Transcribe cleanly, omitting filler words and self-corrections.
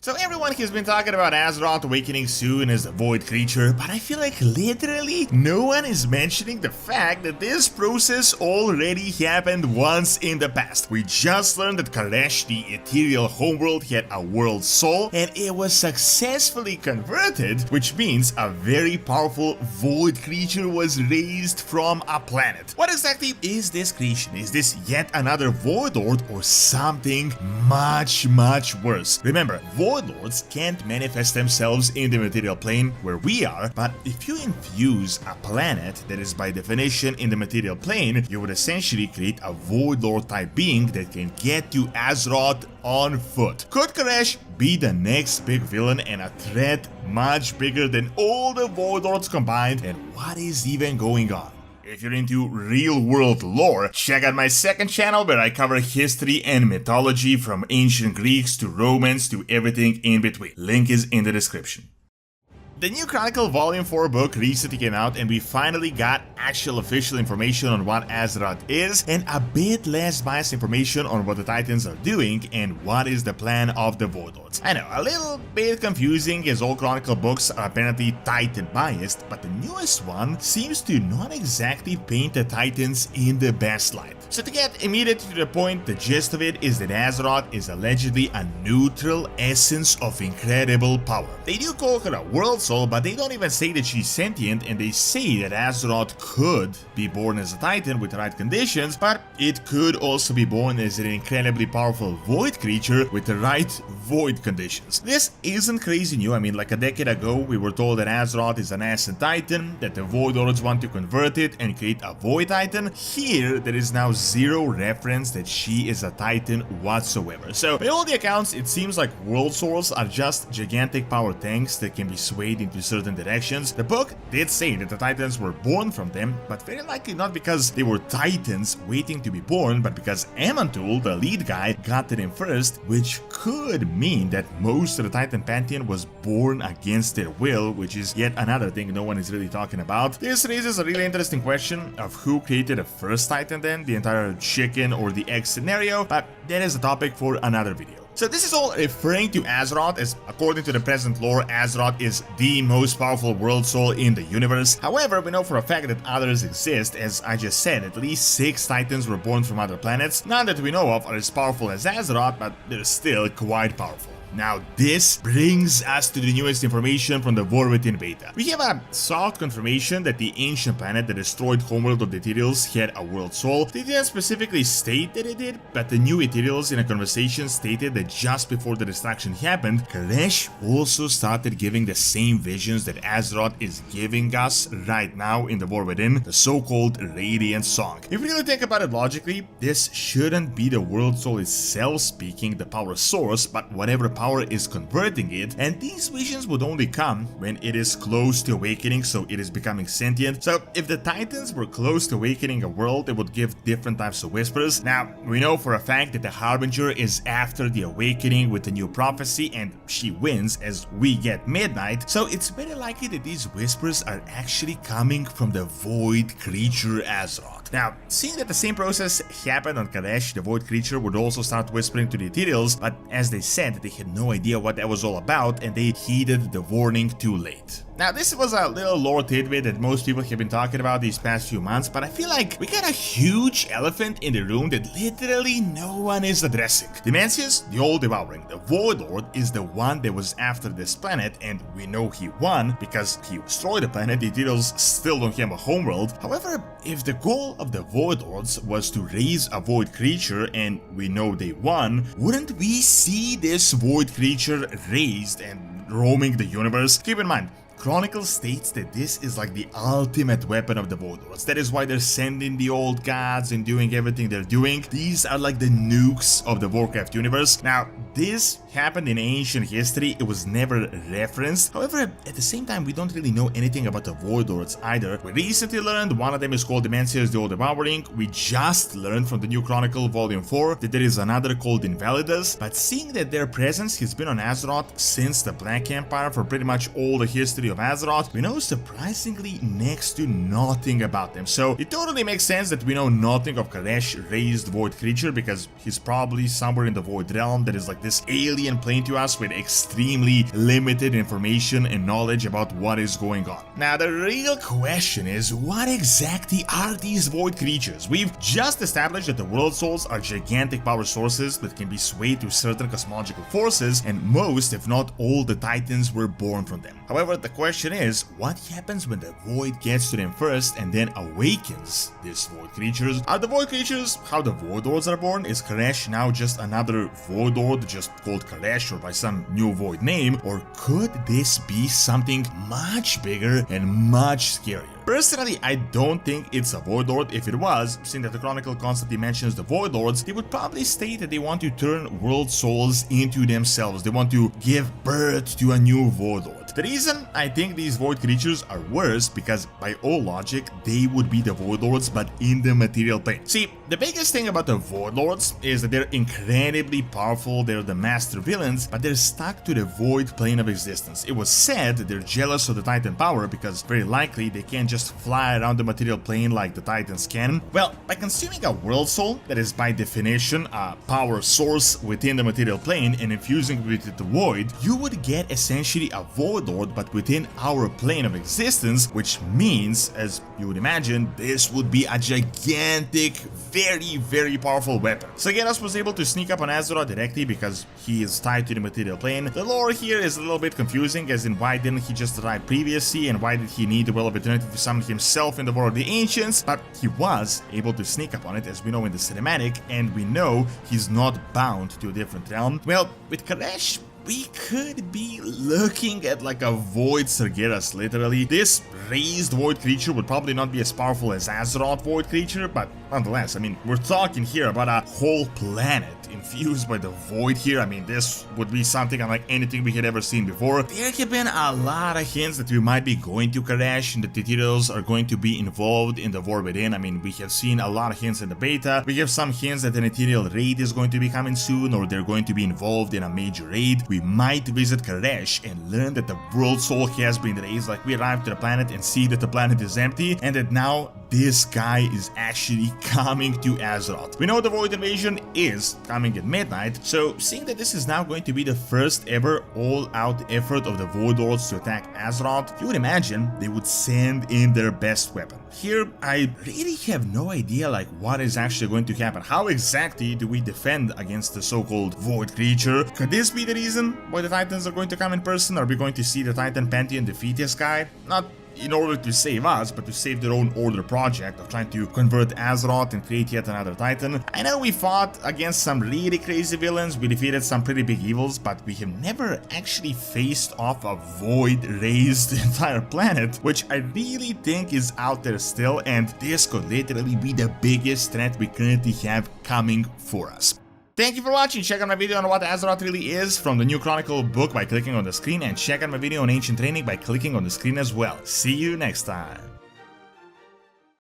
So everyone has been talking about Azeroth awakening soon as a void creature, but I feel like literally no one is mentioning the fact that this process already happened once in the past. We just learned that Kalash, the ethereal homeworld, had a world soul and it was successfully converted, which means a very powerful void creature was raised from a planet. What exactly is this creation? Is this yet another void lord or something much worse? Remember, void lords can't manifest themselves in the material plane where we are, but if you infuse a planet that is by definition in the material plane, you would essentially create a void lord type being that can get to Azeroth on foot. Could Kalash be the next big villain and a threat much bigger than all the void lords combined? And what is even going on? If you're into real-world lore, check out my second channel where I cover history and mythology from ancient Greeks to Romans to everything in between. Link is in the description. The new Chronicle Volume 4 book recently came out and we finally got actual official information on what Azeroth is and a bit less biased information on what the Titans are doing and what is the plan of the Void Lords. I know, a little bit confusing as all Chronicle books are apparently Titan biased, but the newest one seems to not exactly paint the Titans in the best light. So to get immediately to the point, the gist of it is that Azeroth is allegedly a neutral essence of incredible power. They do call her a world soul, but they don't even say that she's sentient, and they say that Azeroth could be born as a Titan with the right conditions, but it could also be born as an incredibly powerful void creature with the right void conditions. This isn't crazy new. I mean, like a decade ago, we were told that Azeroth is an Ascent Titan, that the Void Lords want to convert it and create a Void Titan. Here, there is now zero reference that she is a Titan whatsoever. So, by all the accounts, it seems like World Souls are just gigantic power tanks that can be swayed into certain directions. The book did say that the Titans were born from them, but very likely not because they were Titans waiting to be born, but because Amantul, the lead guy, got to them first, which could mean that most of the Titan Pantheon was born against their will, which is yet another thing no one is really talking about. This raises a really interesting question of who created the first Titan then, the entire chicken or the egg scenario, but that is a topic for another video. So this is all referring to Azeroth, as according to the present lore, Azeroth is the most powerful world soul in the universe. However, we know for a fact that others exist. As I just said, at least 6 Titans were born from other planets. None that we know of are as powerful as Azeroth, but they're still quite powerful. Now this brings us to the newest information from the War Within beta. We have a soft confirmation that the ancient planet that destroyed homeworld of the Ethereals had a world soul. They didn't specifically state that it did, but the new Ethereals in a conversation stated that just before the destruction happened, Kalash also started giving the same visions that Azeroth is giving us right now in the War Within, the so-called Radiant Song. If you really think about it logically, this shouldn't be the world soul itself speaking the power source, but whatever power is converting it, and these visions would only come when it is close to awakening, so it is becoming sentient. So if the Titans were close to awakening a world, they would give different types of whispers. Now we know for a fact that the Harbinger is after the awakening with the new prophecy, and she wins as we get Midnight, so it's very likely that these whispers are actually coming from the void creature Azeroth. Now, seeing that the same process happened on Kalash, the void creature would also start whispering to the Ethereals, but as they said, they had no idea what that was all about and they heeded the warning too late. Now this was a little lore tidbit that most people have been talking about these past few months, but I feel like we got a huge elephant in the room that literally no one is addressing. Dimensius, the All Devouring, the Void Lord, is the one that was after this planet, and we know he won because he destroyed the planet. The Ethereals still don't have a homeworld. However, if the goal of the Void Lords was to raise a void creature, and we know they won, wouldn't we see this void creature raised and roaming the universe? Keep in mind, Chronicle states that this is like the ultimate weapon of the Void Lords. That is why they're sending the old gods and doing everything they're doing. These are like the nukes of the Warcraft universe. Now, this happened in ancient history, it was never referenced. However, at the same time, we don't really know anything about the Void Lords either. We recently learned one of them is called Dimensius the All Devouring. We just learned from the new Chronicle Volume 4 that there is another called Invalidus, but seeing that their presence has been on Azeroth since the Black Empire for pretty much all the history of Azeroth, we know surprisingly next to nothing about them. So it totally makes sense that we know nothing of Kalash raised void creature, because he's probably somewhere in the Void Realm that is like this alien plane to us with extremely limited information and knowledge about what is going on. Now, the real question is, what exactly are these void creatures? We've just established that the world souls are gigantic power sources that can be swayed to certain cosmological forces, and most, if not all, the Titans were born from them. However, the question is, what happens when the void gets to them first and then awakens these void creatures? Are the void creatures how the void lords are born? Is Koresh now just another void lord just called Koresh or by some new void name? Or could this be something much bigger and much scarier? Personally, I don't think it's a Void Lord. If it was, seeing that the Chronicle constantly mentions the Void Lords, they would probably state that they want to turn world souls into themselves. They want to give birth to a new Void Lord. The reason I think these Void creatures are worse because by all logic, they would be the Void Lords but in the material plane. See, the biggest thing about the Void Lords is that they're incredibly powerful, they're the master villains, but they're stuck to the Void plane of existence. It was said that they're jealous of the Titan power because very likely they can't just fly around the material plane like the Titans can. Well, by consuming a world soul that is by definition a power source within the material plane and infusing with it the void, you would get essentially a Void Lord but within our plane of existence, which means, as you would imagine, this would be a gigantic, very powerful weapon. So Geras was able to sneak up on Azeroth directly because he is tied to the material plane. The lore here is a little bit confusing, as in why didn't he just arrive previously and why did he need the Well of Eternity to summon himself in the War of the Ancients, but he was able to sneak up on it, as we know in the cinematic, and we know he's not bound to a different realm. Well, with Koresh, we could be looking at like a Void Sargeras, literally. This raised Void creature would probably not be as powerful as Azeroth Void creature, but nonetheless, I mean, we're talking here about a whole planet infused by the Void here. I mean, this would be something unlike anything we had ever seen before. There have been a lot of hints that we might be going to Koresh and the Titirials are going to be involved in the War Within. I mean, we have seen a lot of hints in the beta. We have some hints that an Ethereal raid is going to be coming soon, or they're going to be involved in a major raid. We might visit Koresh and learn that the World Soul has been raised, like we arrived to the planet and see that the planet is empty, and that now this guy is actually coming to Azeroth. We know the Void Invasion is coming at midnight, so seeing that this is now going to be the first ever all-out effort of the Void Lords to attack Azeroth, you would imagine they would send in their best weapon. Here, I really have no idea like what is actually going to happen. How exactly do we defend against the so-called Void creature? Could this be the reason why the Titans are going to come in person? Are we going to see the Titan Pantheon defeat this guy? Not in order to save us, but to save their own Order project of trying to convert Azeroth and create yet another Titan. I know we fought against some really crazy villains, we defeated some pretty big evils, but we have never actually faced off a void-raised entire planet, which I really think is out there still, and this could literally be the biggest threat we currently have coming for us. Thank you for watching. Check out my video on what Azeroth really is from the new Chronicle book by clicking on the screen, and check out my video on Ancient Training by clicking on the screen as well. See you next time.